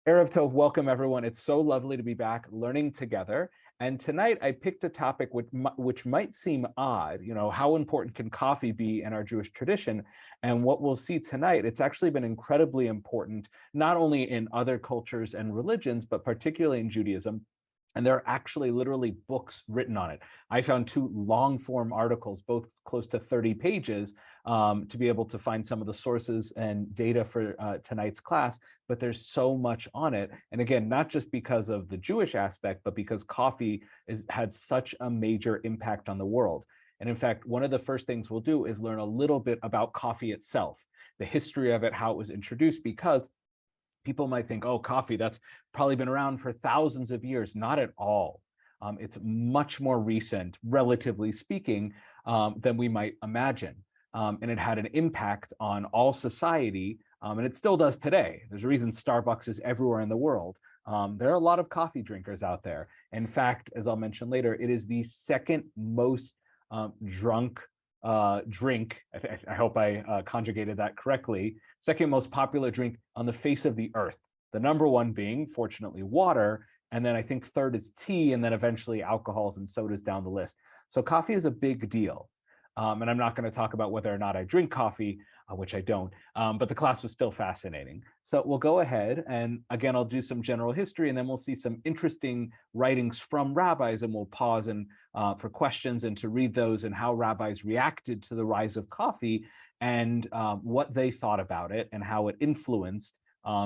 Erev Tov, welcome everyone. It's so lovely to be back learning together. And tonight I picked a topic which might seem odd. How important can coffee be in our Jewish tradition? And what we'll see tonight, it's actually been incredibly important, not only in other cultures and religions, but particularly in Judaism. And there are actually literally books written on it. I found two long form articles, both close to 30 pages, to be able to find some of the sources and data for tonight's class, but there's so much on it. And again, not just because of the Jewish aspect, but because coffee had such a major impact on the world. And in fact, one of the first things we'll do is learn a little bit about coffee itself, the history of it, how it was introduced, because people might think, oh, coffee, that's probably been around for thousands of years. Not at all. It's much more recent, relatively speaking, than we might imagine. And it had an impact on all society, and it still does today. There's a reason Starbucks is everywhere in the world. There are a lot of coffee drinkers out there. In fact, as I'll mention later, it is the second most drunk drink. I hope I conjugated that correctly. Second most popular drink on the face of the earth. The number one being, fortunately, water. And then I think third is tea, and then eventually alcohols and sodas down the list. So coffee is a big deal. And I'm not going to talk about whether or not I drink coffee, which I don't, but the class was still fascinating. So we'll go ahead and again, I'll do some general history, and then we'll see some interesting writings from rabbis, and we'll pause and for questions and to read those and how rabbis reacted to the rise of coffee and what they thought about it and how it influenced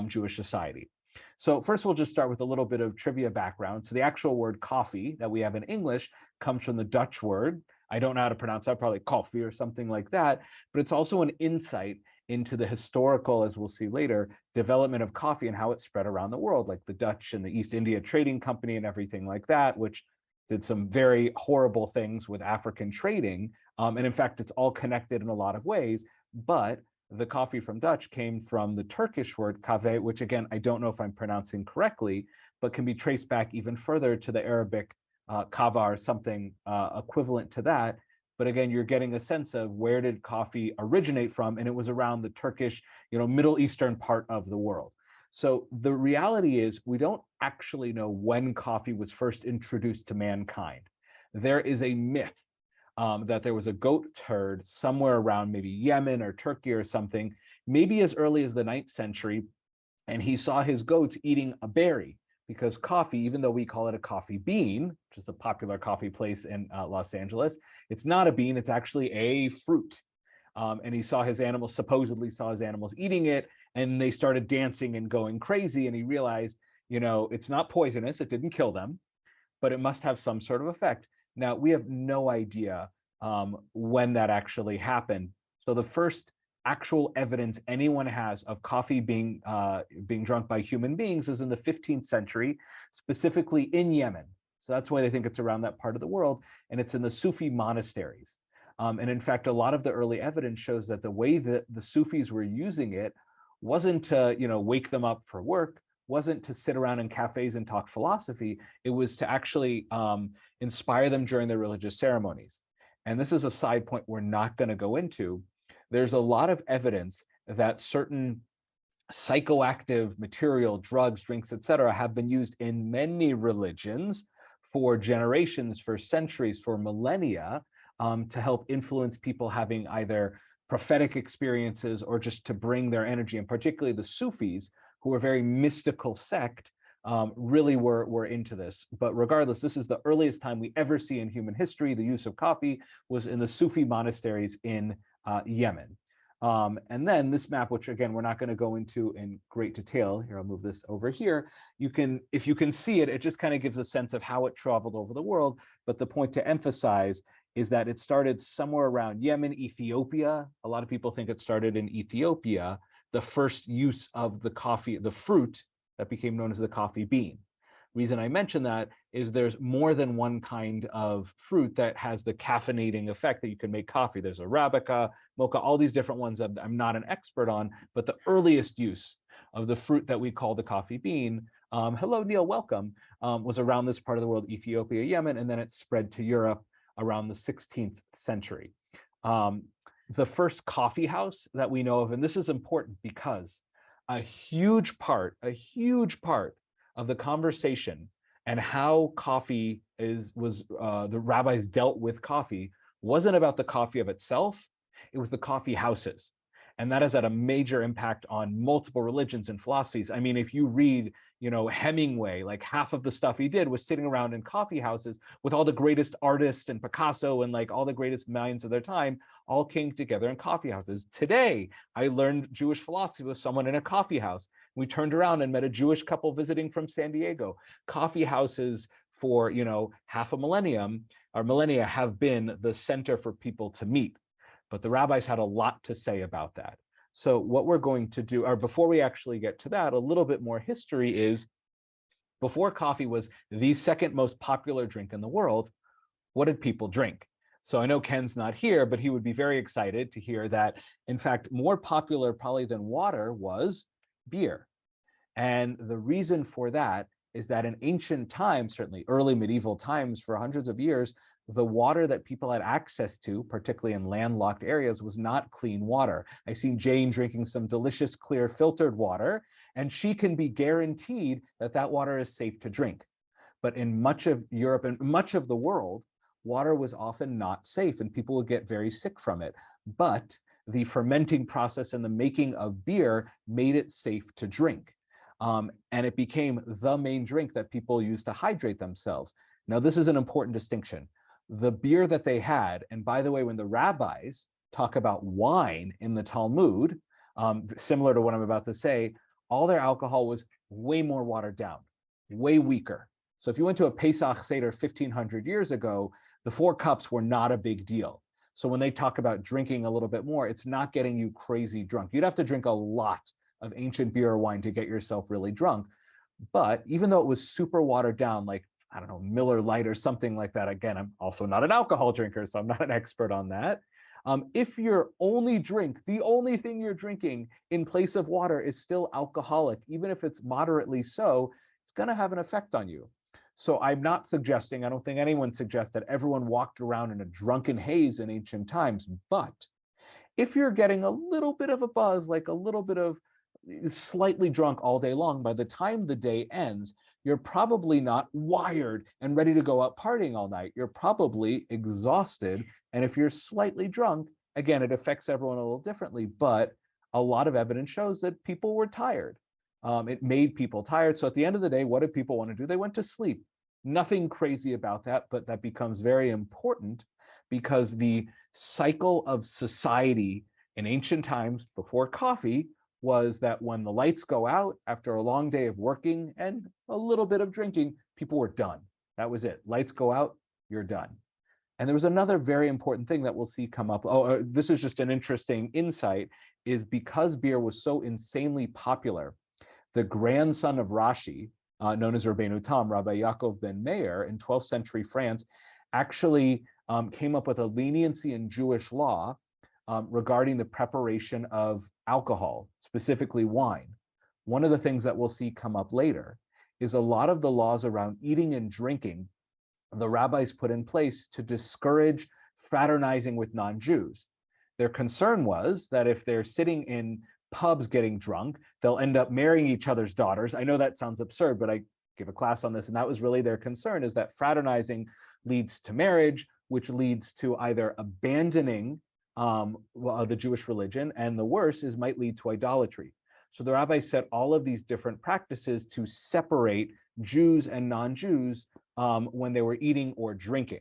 Jewish society. So first, we'll just start with a little bit of trivia background. So the actual word coffee that we have in English comes from the Dutch word. I don't know how to pronounce that, probably coffee or something like that, but it's also an insight into the historical, as we'll see later, development of coffee and how it spread around the world, like the Dutch and the East India Trading Company and everything like that, which did some very horrible things with African trading. And in fact, it's all connected in a lot of ways, but the coffee from Dutch came from the Turkish word kahve, which again, I don't know if I'm pronouncing correctly, but can be traced back even further to the Arabic kava or something equivalent to that. But again, you're getting a sense of where did coffee originate from, and it was around the Turkish, Middle Eastern part of the world. So the reality is we don't actually know when coffee was first introduced to mankind. There is a myth that there was a goat herd somewhere around maybe Yemen or Turkey or something, maybe as early as the 9th century, and he saw his goats eating a berry, because coffee, even though we call it a coffee bean, which is a popular coffee place in Los Angeles, it's not a bean, it's actually a fruit. And he saw his animals, supposedly saw his animals eating it, and they started dancing and going crazy, and he realized, it's not poisonous, it didn't kill them, but it must have some sort of effect. Now, we have no idea when that actually happened. So the first actual evidence anyone has of coffee being drunk by human beings is in the 15th century, specifically in Yemen. So that's why they think it's around that part of the world, and it's in the Sufi monasteries. And in fact, a lot of the early evidence shows that the way that the Sufis were using it wasn't to, wake them up for work, wasn't to sit around in cafes and talk philosophy. It was to actually inspire them during their religious ceremonies. And this is a side point we're not going to go into. There's a lot of evidence that certain psychoactive material, drugs, drinks, etc., have been used in many religions for generations, for centuries, for millennia, to help influence people having either prophetic experiences or just to bring their energy, and particularly the Sufis, who are a very mystical sect, really were into this. But regardless, this is the earliest time we ever see in human history the use of coffee was in the Sufi monasteries in Yemen. And then this map, which again, we're not going to go into in great detail. Here, I'll move this over here. If you can see it, it just kind of gives a sense of how it traveled over the world. But the point to emphasize is that it started somewhere around Yemen, Ethiopia. A lot of people think it started in Ethiopia, the first use of the coffee, the fruit that became known as the coffee bean. Reason I mention that is there's more than one kind of fruit that has the caffeinating effect that you can make coffee. There's Arabica, Mocha, all these different ones that I'm not an expert on, but the earliest use of the fruit that we call the coffee bean, hello Neil, welcome, was around this part of the world, Ethiopia, Yemen, and then it spread to Europe around the 16th century. The first coffee house that we know of, and this is important because a huge part of the conversation and how coffee was the rabbis dealt with coffee wasn't about the coffee of itself, it was the coffee houses. And that has had a major impact on multiple religions and philosophies. I mean, if you read, Hemingway, like half of the stuff he did was sitting around in coffee houses with all the greatest artists and Picasso and like all the greatest minds of their time all came together in coffee houses. Today, I learned Jewish philosophy with someone in a coffee house. We turned around and met a Jewish couple visiting from San Diego. Coffee houses for, half a millennium or millennia have been the center for people to meet. But the rabbis had a lot to say about that. So what we're going to do, or before we actually get to that, a little bit more history is, before coffee was the second most popular drink in the world, what did people drink? So I know Ken's not here, but he would be very excited to hear that, in fact, more popular probably than water was beer. And the reason for that is that in ancient times, certainly early medieval times, for hundreds of years, the water that people had access to, particularly in landlocked areas, was not clean water. I seen Jane drinking some delicious, clear, filtered water, and she can be guaranteed that that water is safe to drink. But in much of Europe and much of the world, water was often not safe, and people would get very sick from it. But the fermenting process and the making of beer made it safe to drink. And it became the main drink that people used to hydrate themselves. Now, this is an important distinction. The beer that they had, and by the way, when the rabbis talk about wine in the Talmud, similar to what I'm about to say, all their alcohol was way more watered down, way weaker. So if you went to a Pesach Seder 1500 years ago, the 4 cups were not a big deal. So when they talk about drinking a little bit more, it's not getting you crazy drunk. You'd have to drink a lot of ancient beer or wine to get yourself really drunk. But even though it was super watered down, like, I don't know, Miller Lite or something like that. Again, I'm also not an alcohol drinker, so I'm not an expert on that. If your only drink, the only thing you're drinking in place of water is still alcoholic, even if it's moderately so, it's going to have an effect on you. So I'm not suggesting, I don't think anyone suggests that everyone walked around in a drunken haze in ancient times. But if you're getting a little bit of a buzz, like a little bit of slightly drunk all day long, by the time the day ends, you're probably not wired and ready to go out partying all night. You're probably exhausted. And if you're slightly drunk, again, it affects everyone a little differently, but a lot of evidence shows that people were tired. It made people tired. So at the end of the day, what did people want to do? They went to sleep. Nothing crazy about that, but that becomes very important because the cycle of society in ancient times before coffee was that when the lights go out after a long day of working and a little bit of drinking, people were done. That was it. Lights go out, you're done. And there was another very important thing that we'll see come up. Oh, this is just an interesting insight, is because beer was so insanely popular, the grandson of Rashi, known as Rabbeinu Tam, Rabbi Yaakov ben Meir, in 12th century France, actually came up with a leniency in Jewish law regarding the preparation of alcohol, specifically wine. One of the things that we'll see come up later is a lot of the laws around eating and drinking the rabbis put in place to discourage fraternizing with non-Jews. Their concern was that if they're sitting in pubs getting drunk, they'll end up marrying each other's daughters. I know that sounds absurd, but I give a class on this, and that was really their concern, is that fraternizing leads to marriage, which leads to either abandoning the Jewish religion, and the worst is might lead to idolatry. So the rabbis set all of these different practices to separate Jews and non-Jews when they were eating or drinking.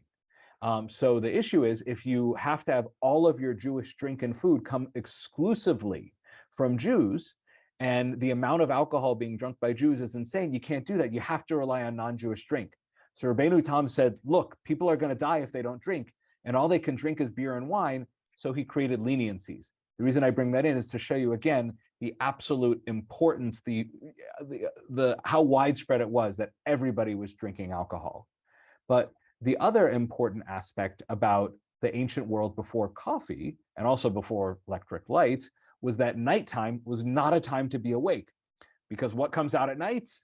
So the issue is, if you have to have all of your Jewish drink and food come exclusively from Jews, and the amount of alcohol being drunk by Jews is insane, you can't do that. You have to rely on non-Jewish drink. So Rabbeinu Tam said, look, people are going to die if they don't drink, and all they can drink is beer and wine. So he created leniencies. The reason I bring that in is to show you again the absolute importance, the how widespread it was that everybody was drinking alcohol. But the other important aspect about the ancient world before coffee, and also before electric lights, was that nighttime was not a time to be awake, because what comes out at nights?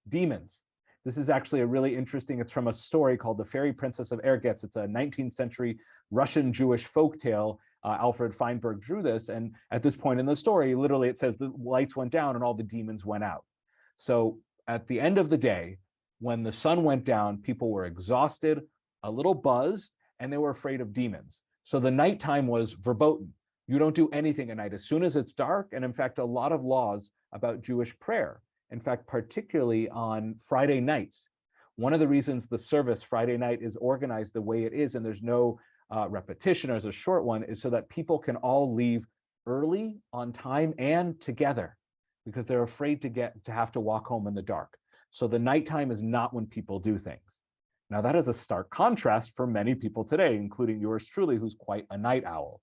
Demons. This is actually a really interesting, it's from a story called The Fairy Princess of Ergetz. It's a 19th century Russian Jewish folktale Alfred Feinberg drew this, and at this point in the story, literally it says the lights went down and all the demons went out. So at the end of the day, when the sun went down, people were exhausted, a little buzzed, and they were afraid of demons. So the nighttime was verboten. You don't do anything at night as soon as it's dark. And in fact, a lot of laws about Jewish prayer, in fact, particularly on Friday nights. One of the reasons the service Friday night is organized the way it is, and there's no repetition, or there's a short one, is so that people can all leave early, on time, and together, because they're afraid to have to walk home in the dark. So the nighttime is not when people do things. Now that is a stark contrast for many people today, including yours truly, who's quite a night owl.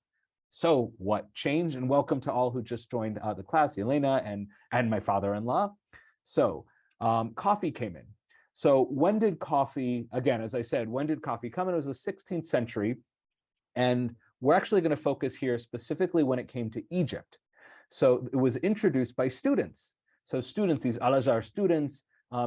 So what changed? And welcome to all who just joined the class, Elena and my father-in-law. So coffee came in. So when did coffee, again, as I said, when did coffee come in? It was the 16th century. And we're actually going to focus here specifically when it came to Egypt. So it was introduced by students. So students, these Al-Azhar students,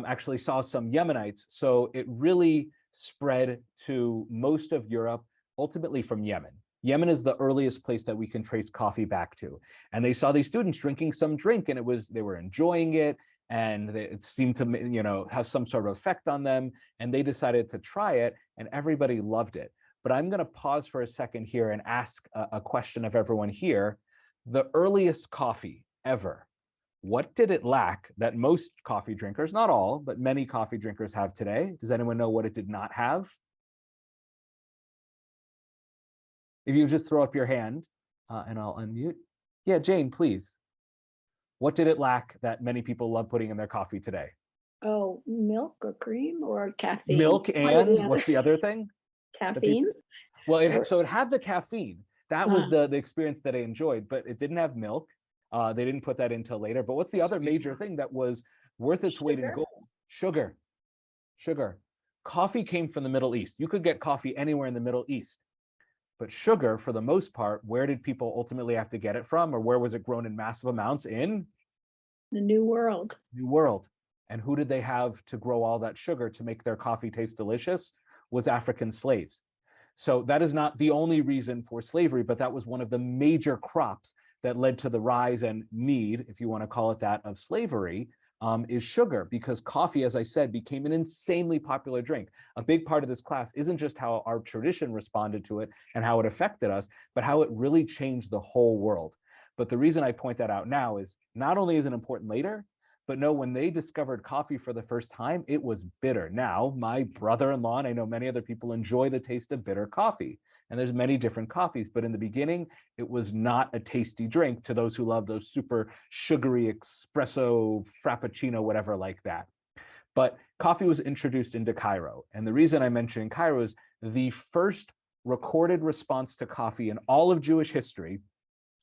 actually saw some Yemenites. So it really spread to most of Europe, ultimately from Yemen. Yemen is the earliest place that we can trace coffee back to. And they saw these students drinking some drink, and they were enjoying it, and it seemed to have some sort of effect on them, and they decided to try it, and everybody loved it. But I'm going to pause for a second here and ask a question of everyone here. The earliest coffee ever, what did it lack that most coffee drinkers, not all, but many coffee drinkers have today? Does anyone know what it did not have? If you just throw up your hand and I'll unmute. Yeah, Jane, please. What did it lack that many people love putting in their coffee today? Oh, milk or cream or caffeine? Milk, and what's the other thing? Caffeine? Well, so it had the caffeine. That was the experience that I enjoyed, but it didn't have milk. They didn't put that in till later. But what's the other major thing that was worth its weight in gold? Sugar. Sugar. Coffee came from the Middle East. You could get coffee anywhere in the Middle East. But sugar, for the most part, where did people ultimately have to get it from, or where was it grown in massive amounts? In the New World. New World. And who did they have to grow all that sugar to make their coffee taste delicious? Was African slaves. So that is not the only reason for slavery, but that was one of the major crops that led to the rise and need, if you want to call it that, of slavery, is sugar, because coffee, as I said, became an insanely popular drink. A big part of this class isn't just how our tradition responded to it and how it affected us, but how it really changed the whole world. But the reason I point that out now is not only is it important later, but no, when they discovered coffee for the first time, it was bitter. Now, my brother-in-law, and I know many other people, enjoy the taste of bitter coffee. And there's many different coffees, but in the beginning, it was not a tasty drink to those who love those super sugary espresso, frappuccino, whatever like that. But coffee was introduced into Cairo. And the reason I'm mentioning Cairo is the first recorded response to coffee in all of Jewish history.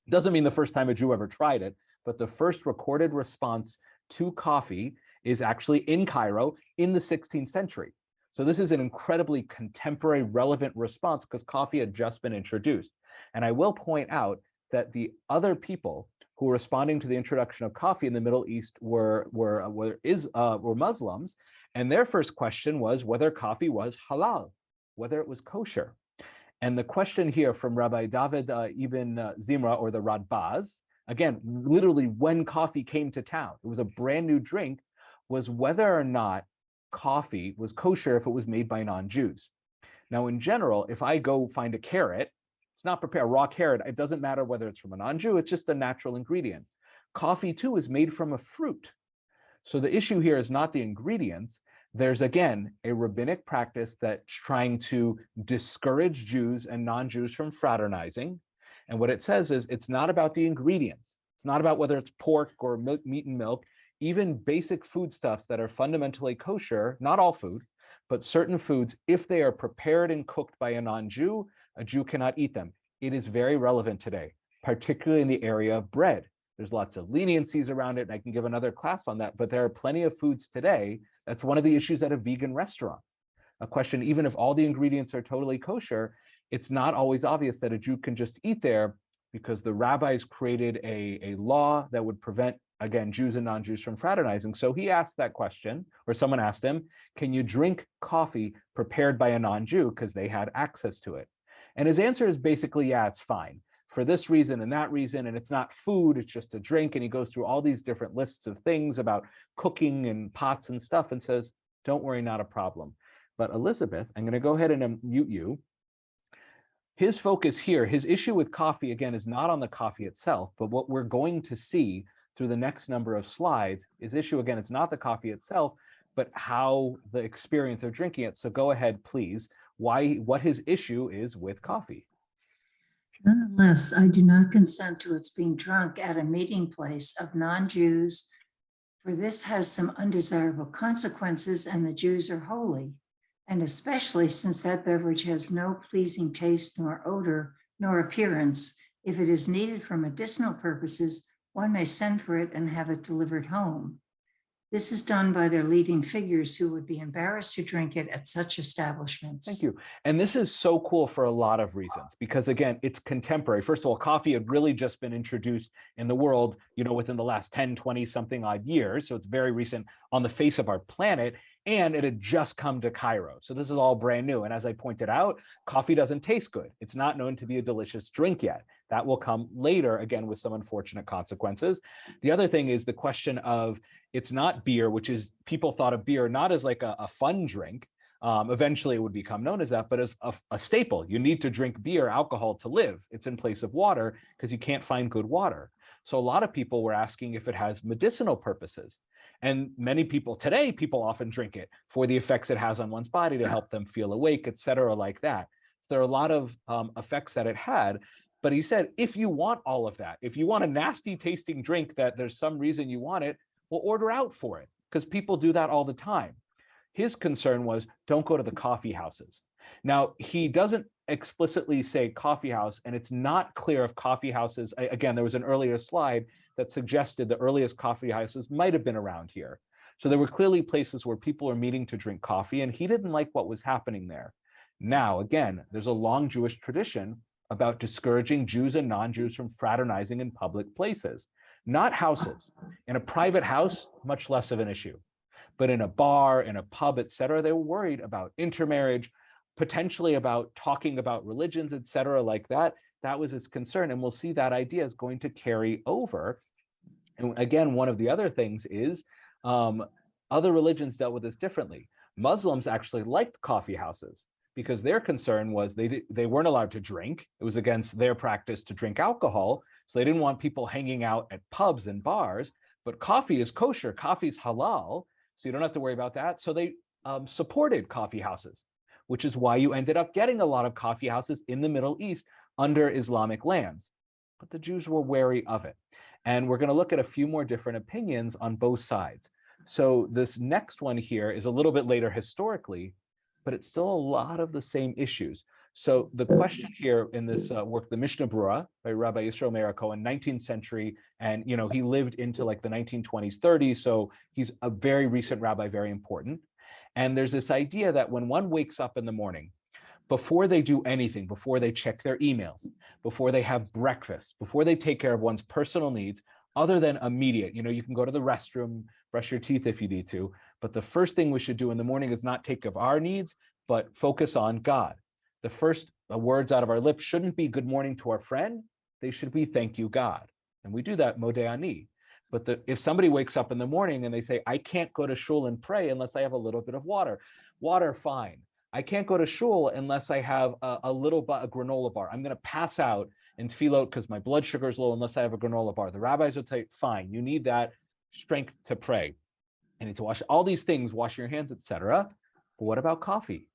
Doesn't mean the first time a Jew ever tried it, but the first recorded response to coffee is actually in Cairo in the 16th century. So this is an incredibly contemporary, relevant response because coffee had just been introduced. And I will point out that the other people who were responding to the introduction of coffee in the Middle East were Muslims, and their first question was whether coffee was halal, whether it was kosher. And the question here from Rabbi David Ibn Zimra, or the Radbaz, again, literally when coffee came to town, it was a brand new drink, was whether or not coffee was kosher if it was made by non-Jews. Now, in general, if I go find a carrot, it's not prepared, a raw carrot, it doesn't matter whether it's from a non-Jew, it's just a natural ingredient. Coffee too is made from a fruit. So the issue here is not the ingredients. There's, again, a rabbinic practice that's trying to discourage Jews and non-Jews from fraternizing. And what it says is it's not about the ingredients. It's not about whether it's pork or meat and milk. Even basic foodstuffs that are fundamentally kosher, not all food, but certain foods, if they are prepared and cooked by a non-Jew, a Jew cannot eat them. It is very relevant today, particularly in the area of bread. There's lots of leniencies around it, and I can give another class on that, but there are plenty of foods today. That's one of the issues at a vegan restaurant. A question, even if all the ingredients are totally kosher, it's not always obvious that a Jew can just eat there because the rabbis created a law that would prevent, again, Jews and non-Jews from fraternizing. So he asked that question, or someone asked him, can you drink coffee prepared by a non-Jew, because they had access to it? And his answer is basically, yeah, it's fine. for this reason and that reason, and it's not food, it's just a drink. And he goes through all these different lists of things about cooking and pots and stuff and says, don't worry, not a problem. But Elizabeth, I'm going to go ahead and unmute you. His focus here, his issue with coffee, again, is not on the coffee itself, but what we're going to see through the next number of slides, his issue, again, it's not the coffee itself, but how the experience of drinking it. So go ahead, please, what his issue is with coffee. Nonetheless, I do not consent to its being drunk at a meeting place of non-Jews, for this has some undesirable consequences, and the Jews are holy. And especially since that beverage has no pleasing taste, nor odor, nor appearance, if it is needed for medicinal purposes, one may send for it and have it delivered home. This is done by their leading figures who would be embarrassed to drink it at such establishments. Thank you. And this is so cool for a lot of reasons, because again, it's contemporary. First of all, coffee had really just been introduced in the world, within the last 10, 20 something odd years. So it's very recent on the face of our planet, and it had just come to Cairo. So this is all brand new. And as I pointed out, coffee doesn't taste good. It's not known to be a delicious drink yet. That will come later, again, with some unfortunate consequences. The other thing is the question of, it's not beer, which is, people thought of beer not as like a fun drink. Eventually it would become known as that, but as a staple. You need to drink beer, alcohol, to live. It's in place of water because you can't find good water. So a lot of people were asking if it has medicinal purposes. And many people today, people often drink it for the effects it has on one's body to help them feel awake, etc., like that. So there are a lot of effects that it had. But he said, if you want all of that, if you want a nasty tasting drink that there's some reason you want it, well, order out for it, because people do that all the time. His concern was, don't go to the coffee houses. Now, he doesn't explicitly say coffee house, and it's not clear if coffee houses, again, there was an earlier slide that suggested the earliest coffee houses might have been around here. So there were clearly places where people are meeting to drink coffee, and he didn't like what was happening there. Now, again, there's a long Jewish tradition about discouraging Jews and non-Jews from fraternizing in public places, not houses. In a private house, much less of an issue. But in a bar, in a pub, etc., they were worried about intermarriage, potentially about talking about religions, etc., like that. That was his concern. And we'll see that idea is going to carry over. And again, one of the other things is other religions dealt with this differently. Muslims actually liked coffee houses because their concern was they weren't allowed to drink. It was against their practice to drink alcohol. So they didn't want people hanging out at pubs and bars, but coffee is kosher, coffee is halal, so you don't have to worry about that. So they supported coffee houses, which is why you ended up getting a lot of coffee houses in the Middle East under Islamic lands. But the Jews were wary of it. And we're going to look at a few more different opinions on both sides. So this next one here is a little bit later historically, but it's still a lot of the same issues. So the question here in this work, the Mishnah Berurah by Rabbi Yisrael Meir Cohen, 19th century, and he lived into like the 1920s, 30s, so he's a very recent rabbi, very important. And there's this idea that when one wakes up in the morning, before they do anything, before they check their emails, before they have breakfast, before they take care of one's personal needs, other than immediate, you can go to the restroom, brush your teeth if you need to, but the first thing we should do in the morning is not take care of our needs, but focus on God. The first words out of our lips shouldn't be good morning to our friend. They should be thank you, God. And we do that modeh ani. But if somebody wakes up in the morning and they say, I can't go to shul and pray unless I have a little bit of water. Water, fine. I can't go to shul unless I have a granola bar. I'm going to pass out in tefillot because my blood sugar is low unless I have a granola bar. The rabbis would say, fine, you need that strength to pray. You need to wash all these things, wash your hands, etc. But what about coffee?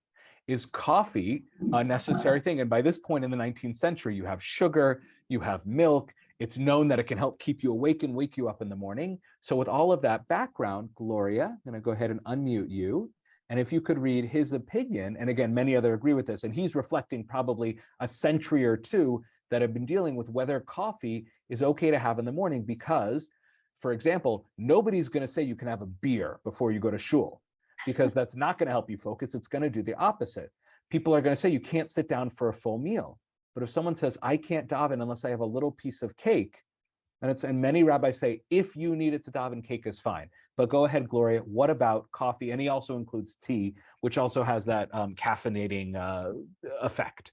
Is coffee a necessary thing? And by this point in the 19th century, you have sugar, you have milk. It's known that it can help keep you awake and wake you up in the morning. So with all of that background, Gloria, I'm going to go ahead and unmute you. And if you could read his opinion, and again, many others agree with this, and he's reflecting probably a century or two that have been dealing with whether coffee is okay to have in the morning because, for example, nobody's going to say you can have a beer before you go to shul, because that's not going to help you focus. It's going to do the opposite. People are going to say you can't sit down for a full meal. But if someone says, I can't daven unless I have a little piece of cake, and many rabbis say, if you need it to daven, cake is fine. But go ahead, Gloria, what about coffee? And he also includes tea, which also has that caffeinating effect.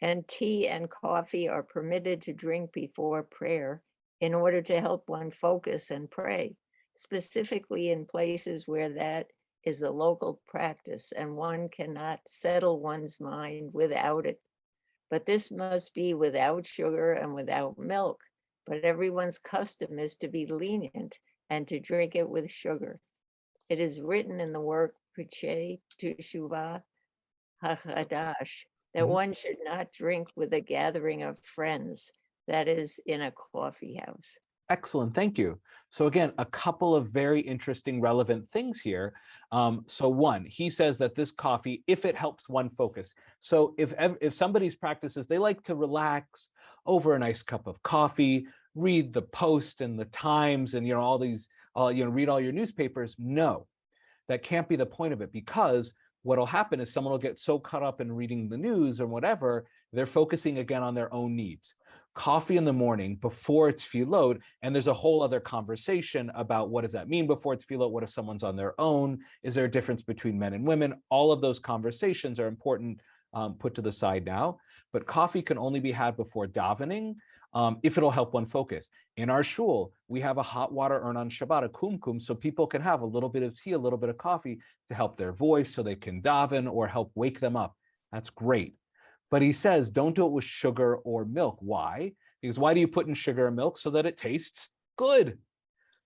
and tea and coffee are permitted to drink before prayer in order to help one focus and pray, specifically in places where that is the local practice and one cannot settle one's mind without it. But this must be without sugar and without milk. But everyone's custom is to be lenient and to drink it with sugar. It is written in the work Pritchei Teshuvah HaChadash that one should not drink with a gathering of friends, that is, in a coffee house. Excellent, thank you. So again, a couple of very interesting, relevant things here. So one, he says that this coffee, if it helps one focus. So if somebody's practices, they like to relax over a nice cup of coffee, read the Post and the Times and all these, read all your newspapers. No, that can't be the point of it, because what'll happen is someone will get so caught up in reading the news or whatever, they're focusing again on their own needs. Coffee in the morning before it's tefillot, and there's a whole other conversation about what does that mean before it's tefillot? What if someone's on their own? Is there a difference between men and women? All of those conversations are important, put to the side now. But coffee can only be had before davening, if it'll help one focus. In our shul, we have a hot water urn on Shabbat, a kumkum, so people can have a little bit of tea, a little bit of coffee to help their voice so they can daven or help wake them up. That's great. But he says, don't do it with sugar or milk. Why? Because why do you put in sugar and milk? So that it tastes good.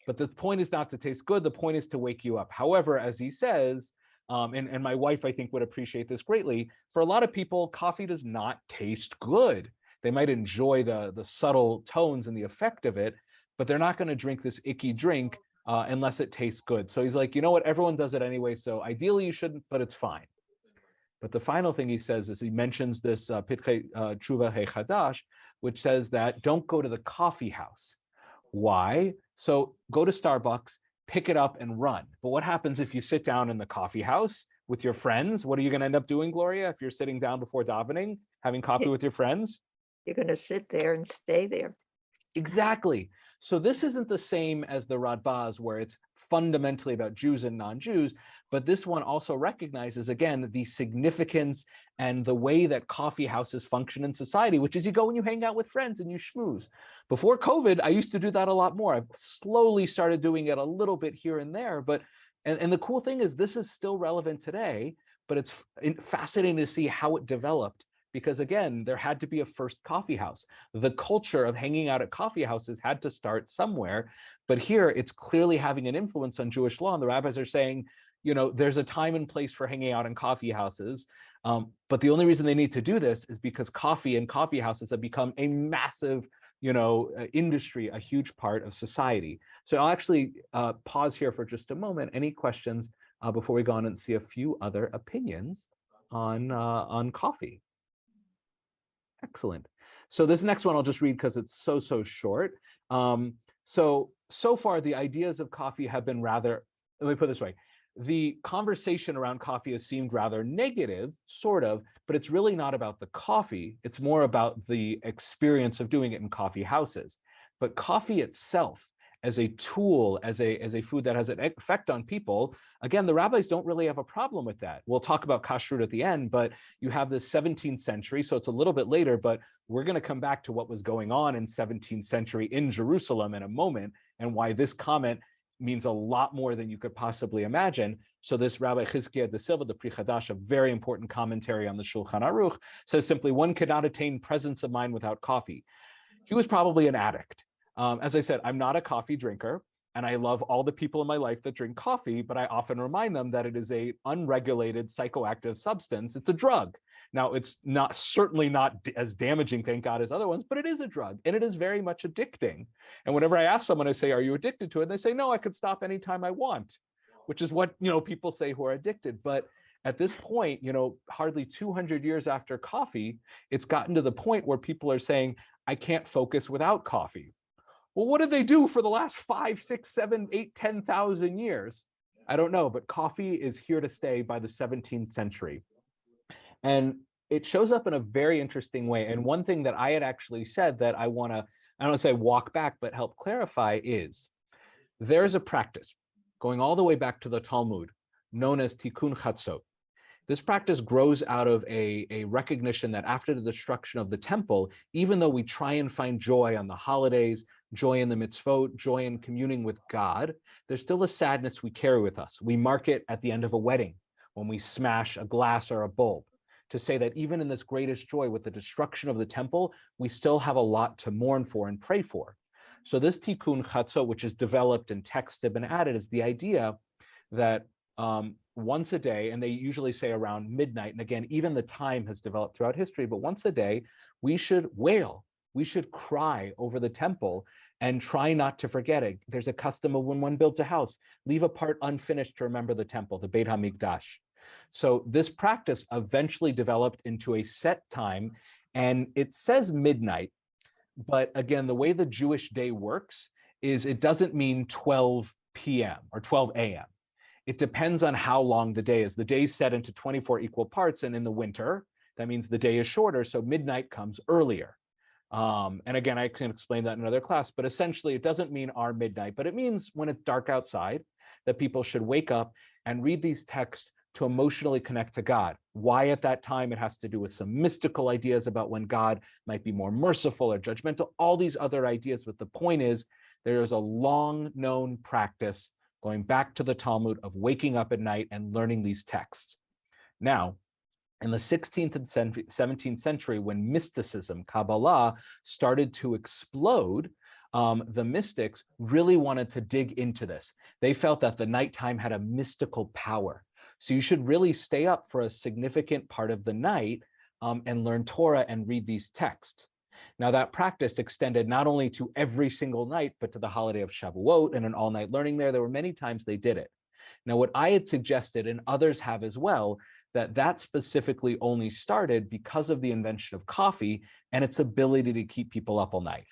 But the point is not to taste good. The point is to wake you up. However, as he says, and my wife, I think, would appreciate this greatly, for a lot of people, coffee does not taste good. They might enjoy the subtle tones and the effect of it, but they're not going to drink this icky drink unless it tastes good. So he's like, you know what? Everyone does it anyway. So ideally you shouldn't, but it's fine. But the final thing he says is he mentions this Pritchei Teshuvah HaChadash, which says that don't go to the coffee house. Why? So go to Starbucks, pick it up and run. But what happens if you sit down in the coffee house with your friends? What are you going to end up doing, Gloria, if you're sitting down before davening, having coffee with your friends? You're going to sit there and stay there. Exactly. So this isn't the same as the Radbaz, where it's fundamentally about Jews and non-Jews, but this one also recognizes, again, the significance and the way that coffee houses function in society, which is you go and you hang out with friends and you schmooze. Before COVID, I used to do that a lot more. I've slowly started doing it a little bit here and there, but and the cool thing is this is still relevant today, but it's fascinating to see how it developed. Because again, there had to be a first coffee house. The culture of hanging out at coffee houses had to start somewhere. But here it's clearly having an influence on Jewish law. And the rabbis are saying, there's a time and place for hanging out in coffee houses. But the only reason they need to do this is because coffee and coffee houses have become a massive, industry, a huge part of society. So I'll actually pause here for just a moment. Any questions before we go on and see a few other opinions on coffee? Excellent. So this next one I'll just read because it's so short. So far, the ideas of coffee have been rather, let me put it this way. The conversation around coffee has seemed rather negative, sort of, but it's really not about the coffee. It's more about the experience of doing it in coffee houses. But coffee itself, as a tool, as a food that has an effect on people, again, the rabbis don't really have a problem with that. We'll talk about kashrut at the end, but you have this 17th century, so it's a little bit later, but we're going to come back to what was going on in 17th century in Jerusalem in a moment, and why this comment means a lot more than you could possibly imagine. So this Rabbi Chizkiah de Silva, the Pri Chadash, a very important commentary on the Shulchan Aruch, says simply, one cannot attain presence of mind without coffee. He was probably an addict. As I said, I'm not a coffee drinker, and I love all the people in my life that drink coffee, but I often remind them that it is an unregulated psychoactive substance. It's a drug. Now, it's certainly not as damaging, thank God, as other ones, but it is a drug, and it is very much addicting. And whenever I ask someone, I say, are you addicted to it? And they say, no, I could stop anytime I want, which is what people say who are addicted. But at this point, hardly 200 years after coffee, it's gotten to the point where people are saying, I can't focus without coffee. Well, what did they do for the last 5, 6, 7, 8, 10,000 years? I don't know, but coffee is here to stay by the 17th century. And it shows up in a very interesting way. And one thing that I had actually said that I don't want to say walk back, but help clarify is there's a practice going all the way back to the Talmud known as Tikkun Chatzot. This practice grows out of a recognition that after the destruction of the temple, even though we try and find joy on the holidays, joy in the mitzvot, joy in communing with God, there's still a sadness we carry with us. We mark it at the end of a wedding when we smash a glass or a bulb, to say that even in this greatest joy with the destruction of the temple, we still have a lot to mourn for and pray for. So this Tikkun Chatzot, which is developed and texts have been added, is the idea that once a day, and they usually say around midnight, and again, even the time has developed throughout history, but once a day, we should wail, we should cry over the temple and try not to forget it. There's a custom of when one builds a house, leave a part unfinished to remember the temple, the Beit HaMikdash. So this practice eventually developed into a set time, and it says midnight, but again, the way the Jewish day works is it doesn't mean 12 p.m. or 12 a.m. It depends on how long the day is. The day is set into 24 equal parts, and in the winter, that means the day is shorter, so midnight comes earlier. And again, I can explain that in another class, but essentially it doesn't mean our midnight, but it means when it's dark outside, that people should wake up and read these texts to emotionally connect to God. Why at that time? It has to do with some mystical ideas about when God might be more merciful or judgmental, all these other ideas, but the point is there is a long known practice going back to the Talmud of waking up at night and learning these texts. Now, in the 16th and 17th century, when mysticism, Kabbalah, started to explode, the mystics really wanted to dig into this. They felt that the nighttime had a mystical power. So you should really stay up for a significant part of the night and learn Torah and read these texts. Now that practice extended not only to every single night, but to the holiday of Shavuot and an all-night learning there. There were many times they did it. Now what I had suggested, and others have as well, that specifically only started because of the invention of coffee and its ability to keep people up all night.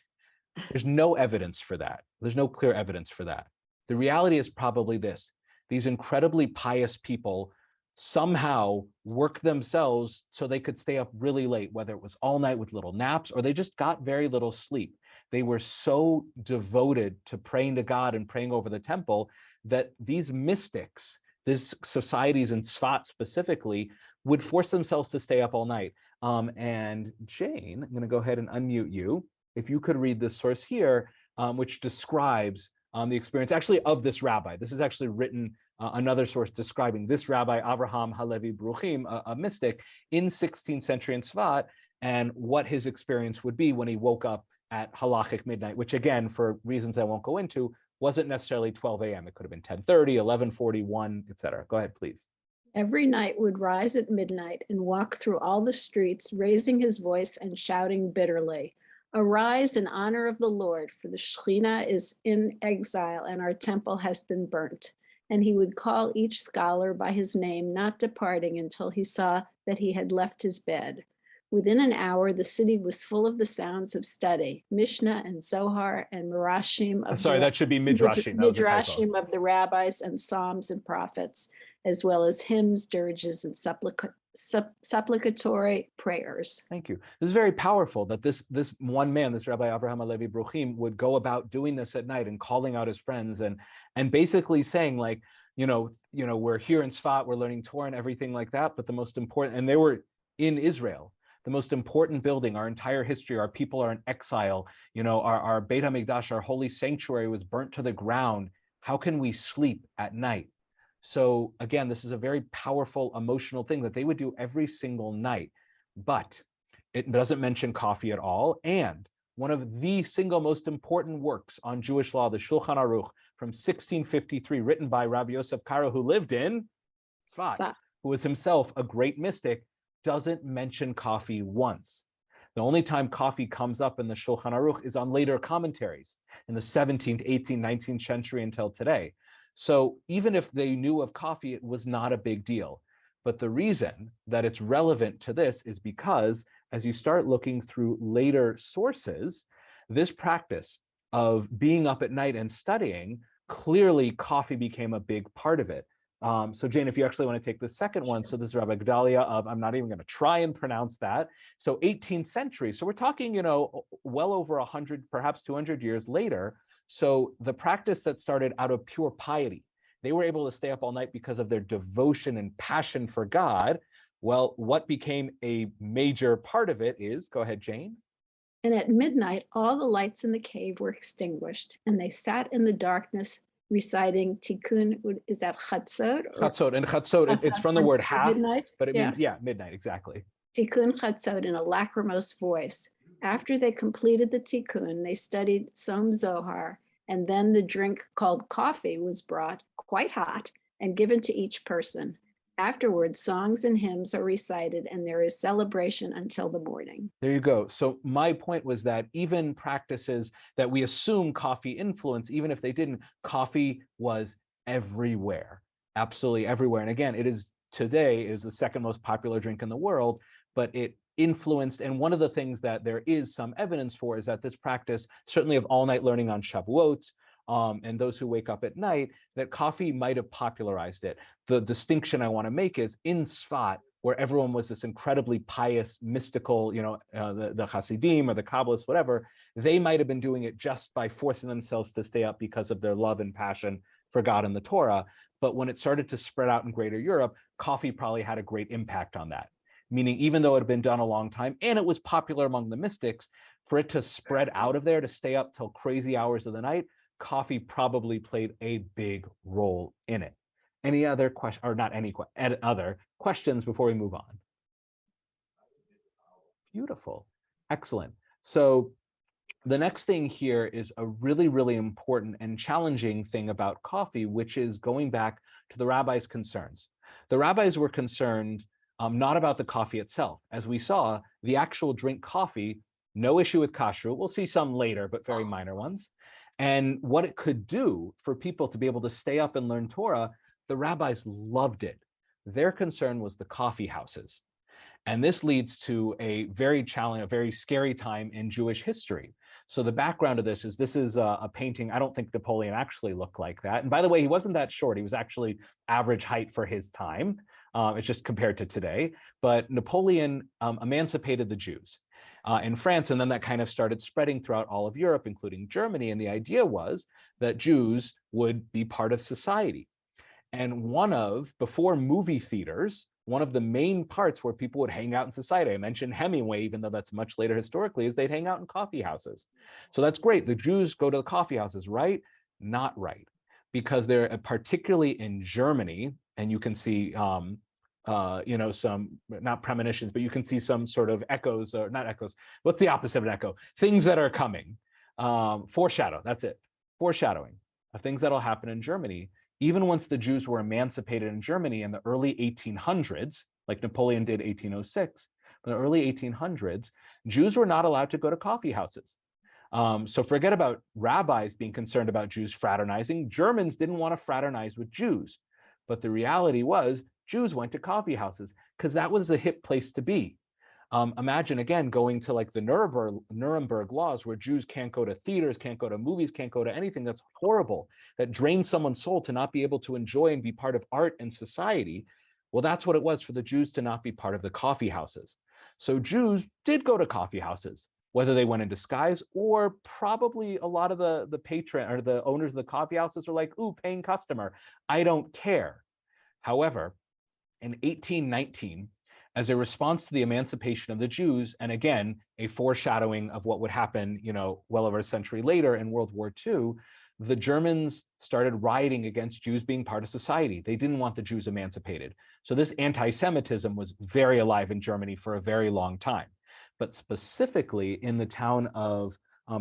There's no evidence for that. There's no clear evidence for that. The reality is probably this: these incredibly pious people somehow work themselves so they could stay up really late, whether it was all night with little naps or they just got very little sleep. They were so devoted to praying to God and praying over the temple that these mystics, these societies in Tzfat specifically, would force themselves to stay up all night. And Jane, I'm going to go ahead and unmute you. If you could read this source here, which describes the experience actually of this rabbi. This is actually written, another source describing this rabbi, Avraham Halevi Bruchim, a mystic in 16th century in Tzfat, and what his experience would be when he woke up at halachic midnight, which again, for reasons I won't go into, wasn't necessarily 12 a.m. It could have been 10:30, 11:41, etc. Go ahead, please. Every night would rise at midnight and walk through all the streets, raising his voice and shouting bitterly, "Arise in honor of the Lord, for the Shekhinah is in exile and our temple has been burnt." And he would call each scholar by his name, not departing until he saw that he had left his bed. Within an hour, the city was full of the sounds of study, Mishnah and Zohar and Midrashim of Sorry, that should be Midrashim. That was a typo. Midrashim of the rabbis and Psalms and prophets, as well as hymns, dirges, and supplicatory prayers. Thank you. This is very powerful that this one man, this Rabbi Avraham Halevi Bruchim, would go about doing this at night and calling out his friends and basically saying, like, we're here in Tzfat, we're learning Torah and everything like that, but the most important, and they were in Israel, the most important building, our entire history, our people are in exile, our Beit HaMikdash, our holy sanctuary was burnt to the ground. How can we sleep at night? So again, this is a very powerful emotional thing that they would do every single night, but it doesn't mention coffee at all. And one of the single most important works on Jewish law, the Shulchan Aruch from 1653, written by Rabbi Yosef Karo, who lived in Tzfat, who was himself a great mystic, doesn't mention coffee once. The only time coffee comes up in the Shulchan Aruch is on later commentaries in the 17th, 18th, 19th century until today. So even if they knew of coffee, it was not a big deal. But the reason that it's relevant to this is because as you start looking through later sources, this practice of being up at night and studying, clearly coffee became a big part of it. So Jane, if you actually want to take the second one, so this is Rabbi Gedalia of, I'm not even going to try and pronounce that. So 18th century. So we're talking, well over 100, perhaps 200 years later. So the practice that started out of pure piety, they were able to stay up all night because of their devotion and passion for God. Well, what became a major part of it is, go ahead, Jane. And at midnight, all the lights in the cave were extinguished, and they sat in the darkness reciting Tikkun. Is that Chatzot? Chatzot, and Chatzot, it's from the word half, midnight? but it means, yeah, midnight, exactly. Tikkun Chatzot in a lachrymose voice. After they completed the Tikkun, they studied Som Zohar, and then the drink called coffee was brought, quite hot, and given to each person. Afterwards, songs and hymns are recited, and there is celebration until the morning. There you go. So my point was that even practices that we assume coffee influence, even if they didn't, coffee was everywhere, absolutely everywhere. And again, it is today is the second most popular drink in the world, but it influenced. And one of the things that there is some evidence for is that this practice, certainly of all night learning on Shavuot, and those who wake up at night, that coffee might have popularized it. The distinction I want to make is in Sfat, where everyone was this incredibly pious, mystical, the Hasidim or the Kabbalists, whatever, they might have been doing it just by forcing themselves to stay up because of their love and passion for God and the Torah. But when it started to spread out in greater Europe, coffee probably had a great impact on that. Meaning, even though it had been done a long time and it was popular among the mystics, for it to spread out of there, to stay up till crazy hours of the night, coffee probably played a big role in it. Any other question, or not any other questions before we move on? Beautiful, excellent. So the next thing here is a really, really important and challenging thing about coffee, which is going back to the rabbis' concerns. The rabbis were concerned not about the coffee itself. As we saw, the actual drink coffee, no issue with kashrut. We'll see some later, but very minor ones. And what it could do for people to be able to stay up and learn Torah, the rabbis loved it. Their concern was the coffee houses. And this leads to a very challenging, a very scary time in Jewish history. So the background of this is a painting. I don't think Napoleon actually looked like that. And by the way, he wasn't that short. He was actually average height for his time. It's just compared to today. But Napoleon emancipated the Jews in France, and then that kind of started spreading throughout all of Europe, including Germany. And the idea was that Jews would be part of society. And before movie theaters, one of the main parts where people would hang out in society, I mentioned Hemingway, even though that's much later historically, is they'd hang out in coffee houses. So that's great. The Jews go to the coffee houses, right? Not right. Because they're particularly in Germany, and you can see some, not premonitions, but you can see some sort of echoes, or not echoes. What's the opposite of an echo? Things that are coming. Foreshadow, that's it. Foreshadowing of things that'll happen in Germany. Even once the Jews were emancipated in Germany in the early 1800s, like Napoleon did 1806, in the early 1800s, Jews were not allowed to go to coffee houses. So forget about rabbis being concerned about Jews fraternizing. Germans didn't want to fraternize with Jews. But the reality was Jews went to coffee houses because that was a hip place to be. Imagine, again, going to like the Nuremberg laws where Jews can't go to theaters, can't go to movies, can't go to anything. That's horrible. That drains someone's soul to not be able to enjoy and be part of art and society. Well, that's what it was for the Jews to not be part of the coffee houses. So Jews did go to coffee houses, whether they went in disguise or probably a lot of the patron or the owners of the coffee houses are like, ooh, paying customer. I don't care. However, in 1819, as a response to the emancipation of the Jews, and again, a foreshadowing of what would happen, well over a century later in World War II, the Germans started rioting against Jews being part of society. They didn't want the Jews emancipated. So this anti-Semitism was very alive in Germany for a very long time. But specifically in the town of